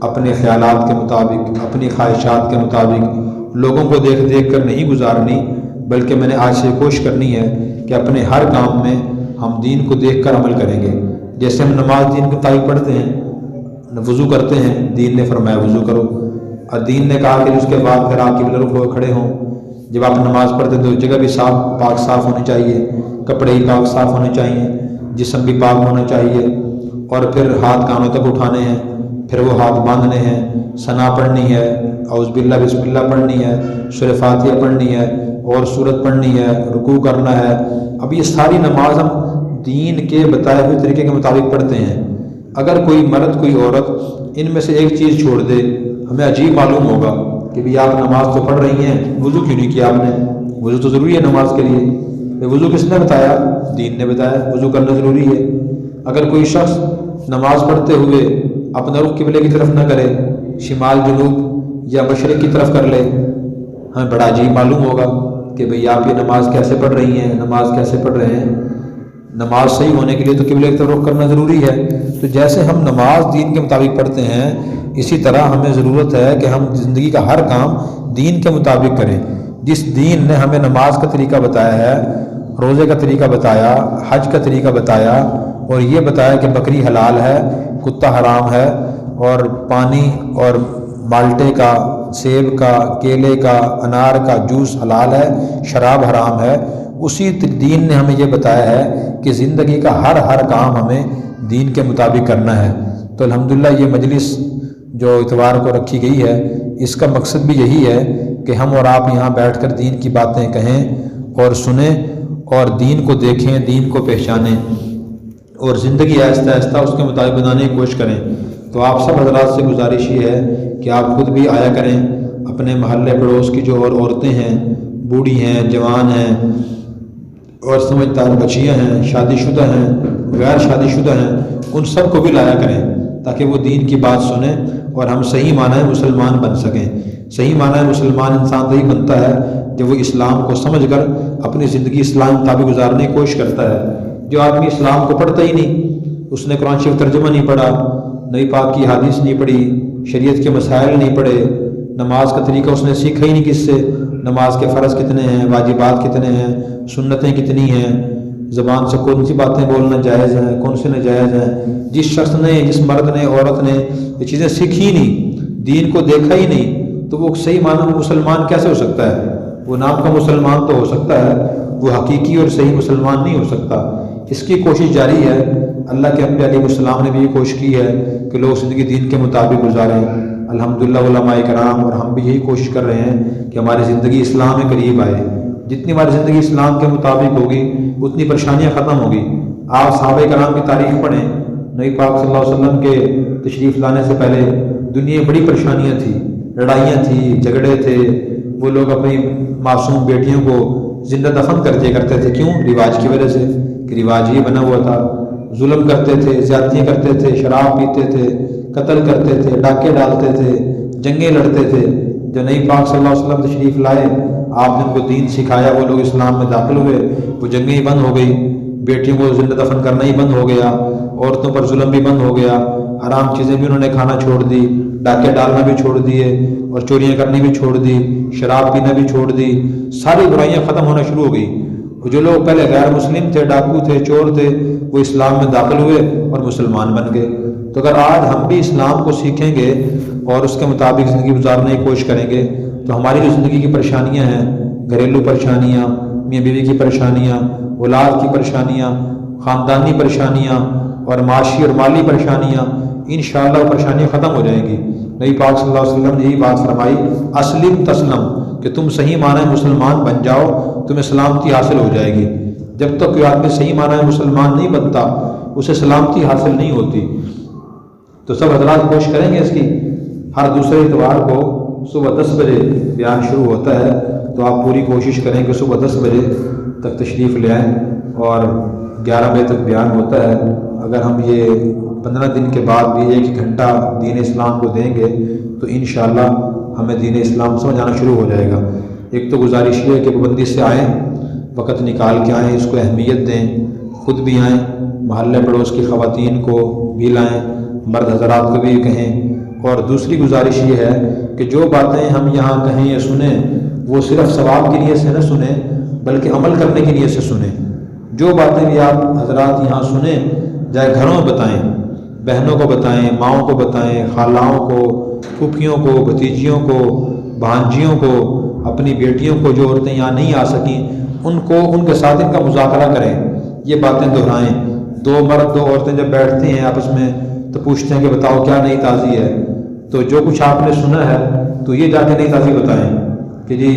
اپنے خیالات کے مطابق، اپنی خواہشات کے مطابق، لوگوں کو دیکھ دیکھ کر نہیں گزارنی، بلکہ میں نے آج سے کوشش کرنی ہے کہ اپنے ہر کام میں ہم دین کو دیکھ کر عمل کریں گے۔ جیسے ہم نماز دین کے مطابق پڑھتے ہیں، وضو کرتے ہیں، دین نے فرمایا وضو کرو، اور دین نے کہا کہ اس کے بعد پھر آپ قبلہ رخ ہو کھڑے ہوں۔ جب آپ نماز پڑھتے تو جگہ بھی پاک صاف ہونی چاہیے، کپڑے بھی پاک صاف ہونے چاہیے، جسم بھی پاک ہونا چاہیے، اور پھر ہاتھ کانوں تک اٹھانے ہیں، پھر وہ ہاتھ باندھنے ہیں، ثنا پڑھنی ہے، اعوذ باللہ بسم اللہ پڑھنی ہے، سورہ فاتحہ پڑھنی ہے، اور سورت پڑھنی ہے، رکوع کرنا ہے۔ اب یہ ساری نماز ہم دین کے بتائے ہوئے طریقے کے مطابق پڑھتے ہیں۔ اگر کوئی مرد کوئی عورت ان میں سے ایک چیز چھوڑ دے، ہمیں عجیب معلوم ہوگا کہ بھی آپ نماز تو پڑھ رہی ہیں، وضو کیوں نہیں کیا آپ نے؟ وضو تو ضروری ہے نماز کے لیے۔ وضو کس نے بتایا؟ دین نے بتایا وضو کرنا ضروری ہے۔ اگر کوئی شخص نماز پڑھتے ہوئے اپنا رخ قبلے کی طرف نہ کرے، شمال جنوب یا مشرق کی طرف کر لے، ہمیں بڑا عجیب معلوم ہوگا کہ بھئی آپ یہ نماز کیسے پڑھ رہی ہیں، نماز کیسے پڑھ رہے ہیں۔ نماز صحیح ہونے کے لیے تو قبلے کی طرف رخ کرنا ضروری ہے۔ تو جیسے ہم نماز دین کے مطابق پڑھتے ہیں، اسی طرح ہمیں ضرورت ہے کہ ہم زندگی کا ہر کام دین کے مطابق کریں۔ جس دین نے ہمیں نماز کا طریقہ بتایا ہے، روزے کا طریقہ بتایا، حج کا طریقہ بتایا، اور یہ بتایا کہ بکری حلال ہے، کتا حرام ہے، اور پانی اور مالٹے کا، سیب کا، کیلے کا، انار کا جوس حلال ہے، شراب حرام ہے، اسی دین نے ہمیں یہ بتایا ہے کہ زندگی کا ہر کام ہمیں دین کے مطابق کرنا ہے۔ تو الحمدللہ یہ مجلس جو اتوار کو رکھی گئی ہے، اس کا مقصد بھی یہی ہے کہ ہم اور آپ یہاں بیٹھ کر دین کی باتیں کہیں اور سنیں اور دین کو دیکھیں، دین کو پہچانیں اور زندگی آہستہ آہستہ اس کے مطابق بنانے کی کوشش کریں۔ تو آپ سب حضرات سے گزارش یہ ہے کہ آپ خود بھی آیا کریں، اپنے محلے پڑوس کی جو اور عورتیں ہیں، بوڑھی ہیں، جوان ہیں اور سمجھدار بچیاں ہیں، شادی شدہ ہیں، غیر شادی شدہ ہیں، ان سب کو بھی لایا کریں تاکہ وہ دین کی بات سنیں اور ہم صحیح معنی مسلمان بن سکیں۔ صحیح معنی مسلمان انسان وہی بنتا ہے جب وہ اسلام کو سمجھ کر اپنی زندگی اسلام مطابق گزارنے کی کوشش کرتا ہے۔ جو آدمی اسلام کو پڑھتا ہی نہیں، اس نے قرآن شریف ترجمہ نہیں پڑھا، نبی پاک کی حدیث نہیں پڑھی، شریعت کے مسائل نہیں پڑھے، نماز کا طریقہ اس نے سیکھا ہی نہیں کس سے، نماز کے فرض کتنے ہیں، واجبات کتنے ہیں، سنتیں کتنی ہیں، زبان سے کون سی باتیں بولنا جائز ہیں، کون سے ناجائز ہیں۔ جس شخص نے، جس مرد نے، عورت نے یہ چیزیں سیکھی ہی نہیں، دین کو دیکھا ہی نہیں، تو وہ صحیح معنی میں مسلمان کیسے ہو سکتا ہے؟ وہ نام کا مسلمان تو ہو سکتا ہے، وہ حقیقی اور صحیح مسلمان نہیں ہو سکتا۔ اس کی کوشش جاری ہے۔ اللہ کے انبیاء علیہ السلام نے بھی یہ کوشش کی ہے کہ لوگ زندگی دین کے مطابق گزاریں۔ الحمدللہ علماء کرام اور ہم بھی یہی کوشش کر رہے ہیں کہ ہماری زندگی اسلام میں قریب آئے۔ جتنی ہماری زندگی اسلام کے مطابق ہوگی اتنی پریشانیاں ختم ہوگی۔ آپ صحابہ کرام کی تاریخ پڑھیں، نبی پاک صلی اللہ علیہ وسلم کے تشریف لانے سے پہلے دنیا میں بڑی پریشانیاں تھیں، لڑائیاں تھیں، جھگڑے تھے، وہ لوگ اپنی معصوم بیٹیوں کو زندہ دفن کر دیا کرتے تھے۔ کیوں؟ رواج کی وجہ سے، کہ رواج یہ بنا ہوا تھا۔ ظلم کرتے تھے، زیادتیاں کرتے تھے، شراب پیتے تھے، قتل کرتے تھے، ڈاکے ڈالتے تھے، جنگیں لڑتے تھے۔ جو نبی پاک صلی اللہ علیہ وسلم تشریف لائے، آپ نے ان کو دین سکھایا، وہ لوگ اسلام میں داخل ہوئے، وہ جنگیں ہی بند ہو گئی، بیٹیوں کو زندہ دفن کرنا ہی بند ہو گیا، عورتوں پر ظلم بھی بند ہو گیا، حرام چیزیں بھی انہوں نے کھانا چھوڑ دی، ڈاکے ڈالنا بھی چھوڑ دیے اور چوریاں کرنی بھی چھوڑ دی، شراب پینا بھی چھوڑ دی، ساری برائیاں ختم ہونا شروع ہو گئی۔ جو لوگ پہلے غیر مسلم تھے، ڈاکو تھے، چور تھے، وہ اسلام میں داخل ہوئے اور مسلمان بن گئے۔ تو اگر آج ہم بھی اسلام کو سیکھیں گے اور اس کے مطابق زندگی گزارنے کی کوشش کریں گے تو ہماری جو زندگی کی پریشانیاں ہیں، گھریلو پریشانیاں، میاں بیوی کی پریشانیاں، اولاد کی پریشانیاں، خاندانی پریشانیاں اور معاشی اور مالی پریشانیاں، انشاءاللہ وہ پریشانیاں ختم ہو جائیں گی۔ نبی پاک صلی اللہ علیہ وسلم نے یہی بات فرمائی، اسلم تسلم، کہ تم صحیح معنی مسلمان بن جاؤ، تمہیں سلامتی حاصل ہو جائے گی۔ جب تک کوئی آدمی صحیح معنی مسلمان نہیں بنتا، اسے سلامتی حاصل نہیں ہوتی۔ تو سب حضرات کوشش کریں گے اس کی۔ ہر دوسرے اتوار کو صبح 10 بجے بیان شروع ہوتا ہے، تو آپ پوری کوشش کریں کہ صبح 10 بجے تک تشریف لے آئیں اور 11 بجے تک بیان ہوتا ہے۔ اگر ہم یہ 15 دن کے بعد بھی 1 گھنٹہ دین اسلام کو دیں گے تو انشاءاللہ ہمیں دین اسلام سمجھ آنا شروع ہو جائے گا۔ ایک تو گزارش یہ ہے کہ پابندی سے آئیں، وقت نکال کے آئیں، اس کو اہمیت دیں، خود بھی آئیں، محلے پڑوس کی خواتین کو بھی لائیں، مرد حضرات کو بھی کہیں۔ اور دوسری گزارش یہ ہے کہ جو باتیں ہم یہاں کہیں یا سنیں وہ صرف ثواب کی نیت سے نہ سنیں بلکہ عمل کرنے کی نیت سے سنیں۔ جو باتیں بھی آپ حضرات یہاں سنیں، چاہے گھروں میں بتائیں، بہنوں کو بتائیں، ماؤں کو بتائیں، خالاؤں کو، پھوپھیوں کو، بھتیجیوں کو، بھانجیوں کو، اپنی بیٹیوں کو جو عورتیں یہاں نہیں آ سکیں ان کے ساتھ ان کا مذاکرہ کریں، یہ باتیں دہرائیں۔ 2 مرد 2 عورتیں جب بیٹھتے ہیں آپس میں تو پوچھتے ہیں کہ بتاؤ کیا نئی تازی ہے، تو جو کچھ آپ نے سنا ہے تو یہ جا کے نئی تازی بتائیں کہ جی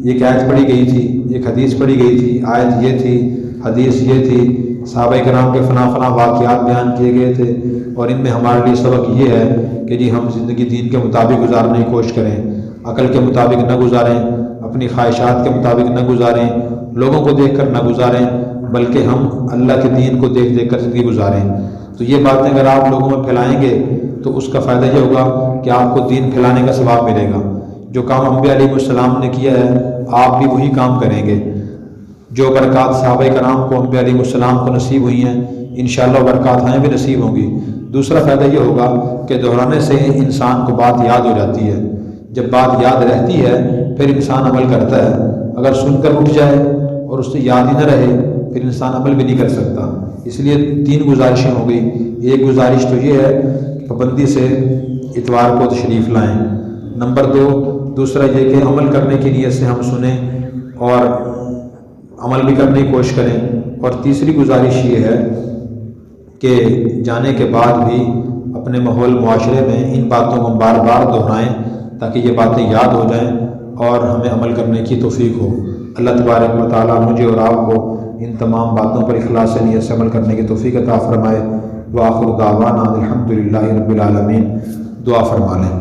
ایک آیت پڑھی گئی تھی، ایک حدیث پڑھی گئی تھی، آیت یہ تھی، حدیث یہ تھی، صحابہ کرام کے فلاں فلاں واقعات بیان کیے گئے تھے، اور ان میں ہمارے لیے سبق یہ ہے کہ جی ہم زندگی دین کے مطابق گزارنے کی کوشش کریں، عقل کے مطابق نہ گزاریں، اپنی خواہشات کے مطابق نہ گزاریں، لوگوں کو دیکھ کر نہ گزاریں، بلکہ ہم اللہ کے دین کو دیکھ دیکھ کر زندگی گزاریں۔ تو یہ باتیں اگر آپ لوگوں میں پھیلائیں گے تو اس کا فائدہ یہ ہوگا کہ آپ کو دین پھیلانے کا ثواب ملے گا۔ جو کام انبیاء علیہ السلام نے کیا ہے آپ بھی وہی کام کریں گے۔ جو برکات صحابہ کرام کو انبیاء علیہ السلام کو نصیب ہوئی ہیں انشاءاللہ برکات ہمیں بھی نصیب ہوں گی۔ دوسرا فائدہ یہ ہوگا کہ دہرانے سے انسان کو بات یاد ہو جاتی ہے، جب بات یاد رہتی ہے پھر انسان عمل کرتا ہے، اگر سن کر اٹھ جائے اور اس سے یاد ہی نہ رہے پھر انسان عمل بھی نہیں کر سکتا۔ اس لیے 3 گزارشیں ہو گئی۔ ایک گزارش تو یہ ہے کہ پابندی سے اتوار کو تشریف لائیں۔ نمبر 2 دوسرا یہ کہ عمل کرنے کی نیت سے ہم سنیں اور عمل بھی کرنے کی کوشش کریں۔ اور تیسری گزارش یہ ہے کہ جانے کے بعد بھی اپنے ماحول معاشرے میں ان باتوں کو بار بار دہرائیں تاکہ یہ باتیں یاد ہو جائیں اور ہمیں عمل کرنے کی توفیق ہو۔ اللہ تبارک و تعالیٰ مجھے اور آپ کو ان تمام باتوں پر اخلاص سے نیت سے عمل کرنے کی توفیق عطا فرمائے۔ وآخر دعوانا الحمدللہ رب العالمین۔ دعا فرما لیں۔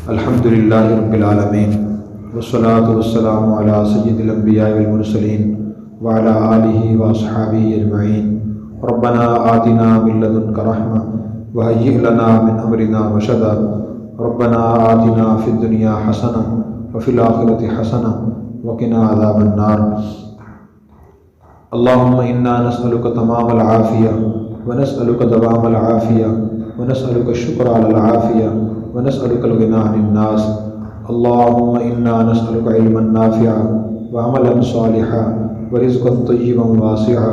الحمدللہ رب العالمین والصلاة والسلام علی سید الانبیاء والمرسلین وعلی آلہ واصحابہ اجمعین۔ ربنا آتنا من لدنک رحمہ وہیئ لنا من امرنا رشدا۔ ربنا آتنا فی الدنیا حسنہ وفی الآخرۃ حسنہ وقنا عذاب النار۔ اللہم انا نسألک تمام العافیہ ونسألک دوام العافیہ ونسألک الشکر علی العافیہ ونسألک الغنی عن الناس۔ اللہم انا نسألک علما نافعا وعملا صالحا ورزقا طیبا واسعا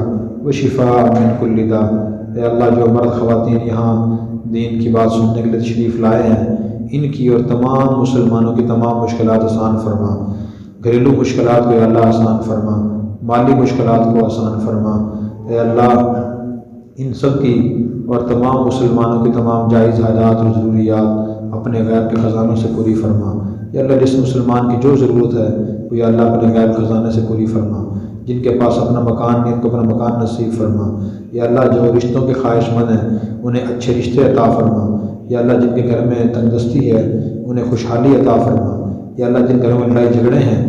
وشفاء من کل داء۔ اے اللہ جو مرد خواتین یہاں دین کی بات سننے کے لیے تشریف لائے ہیں ان کی اور تمام مسلمانوں کی تمام مشکلات آسان فرما۔ گھریلو مشکلات کو اے اللہ آسان فرما، مالی مشکلات کو آسان فرما۔ اے اللہ ان سب کی اور تمام مسلمانوں کی تمام جائز حاجات اور ضروریات اپنے غیب کے خزانوں سے پوری فرما۔ یا اللہ جس مسلمان کی جو ضرورت ہے وہ یا اللہ اپنے غیب خزانے سے پوری فرما۔ جن کے پاس اپنا مکان نہیں ان کو اپنا مکان نصیب فرما۔ یا اللہ جو رشتوں کے خواہش مند ہیں انہیں اچھے رشتے عطا فرما۔ یا اللہ جن کے گھر میں تنگدستی ہے انہیں خوشحالی عطا فرما۔ یا اللہ جن گھروں میں لڑائی جھگڑے ہیں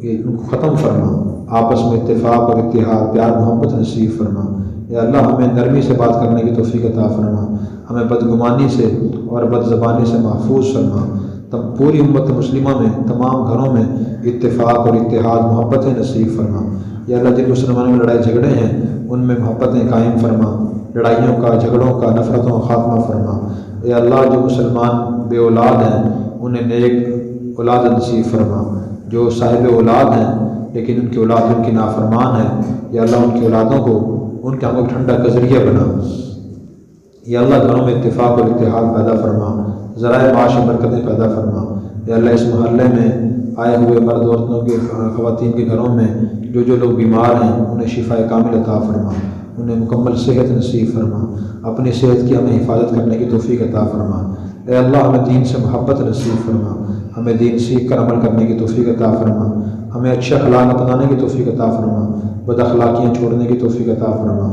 ان کو ختم فرما، آپس میں اتفاق اور اتحاد پیار محبت نصیب فرما۔ یا اللہ ہمیں نرمی سے بات کرنے کی توفیق عطا فرما، ہمیں بدگمانی سے اور بد زبانی سے محفوظ فرما۔ تب پوری امت مسلمہ میں تمام گھروں میں اتفاق اور اتحاد محبتیں نصیب فرما۔ یا اللہ جن مسلمانوں میں لڑائی جھگڑے ہیں ان میں محبتیں قائم فرما، لڑائیوں کا جھگڑوں کا نفرتوں کا خاتمہ فرما۔ یا اللہ جو مسلمان بے اولاد ہیں انہیں نیک اولاد نصیب فرما، جو صاحب اولاد ہیں لیکن ان کی اولاد ان کی نافرمان ہے یا اللہ ان کی اولادوں کو ان کے آنکھوں ٹھنڈا کا ذریعہ بنا۔ یا اللہ گھروں میں اتفاق اور اتحاد پیدا فرما، ذرائع معاش برکتیں پیدا فرما۔ یا اللہ اس محلے میں آئے ہوئے مرد عورتوں کے خواتین کے گھروں میں جو لوگ بیمار ہیں انہیں شفاء کامل عطا فرما، انہیں مکمل صحت نصیب فرما، اپنی صحت کی ہمیں حفاظت کرنے کی توفیق عطا فرما۔ اے اللہ ہمیں دین سے محبت نصیب فرما، ہمیں دین سیکھ کر عمل کرنے کی توفیق عطا فرما، ہمیں اچھے اخلاق اپنانے کی توفیق عطا فرما، بد اخلاقیاں چھوڑنے کی توفیق عطا فرما۔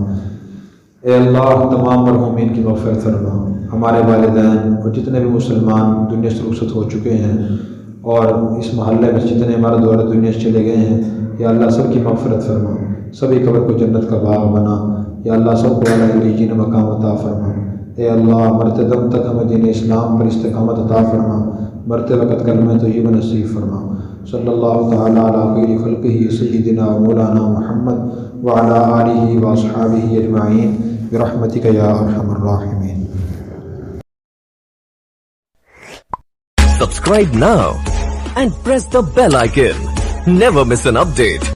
اے اللہ تمام مرحومین کی مغفرت فرما، ہمارے والدین اور جتنے بھی مسلمان دنیا سے رخصت ہو چکے ہیں اور اس محلے میں جتنے مرد عورت دنیا سے چلے گئے ہیں یا اللہ سب کی مغفرت فرما، سبھی قبر کو جنت کا باغ بنا۔ یا اللہ سب کو اعلیٰ علیین مقام عطا فرما۔ اے اللہ مرتے دم تک ہمیں دین اسلام پر استقامت عطا فرما، مرتے وقت کلمہ طیبہ نصیب فرما۔ صلی اللہ تعالیٰ علی خیر خلقہ سیدنا و مولانا محمد وعلی آلہ واصحابہ اجمعین برحمتک یا ارحم الراحمین۔ Subscribe now and press the bell icon. Never miss an update.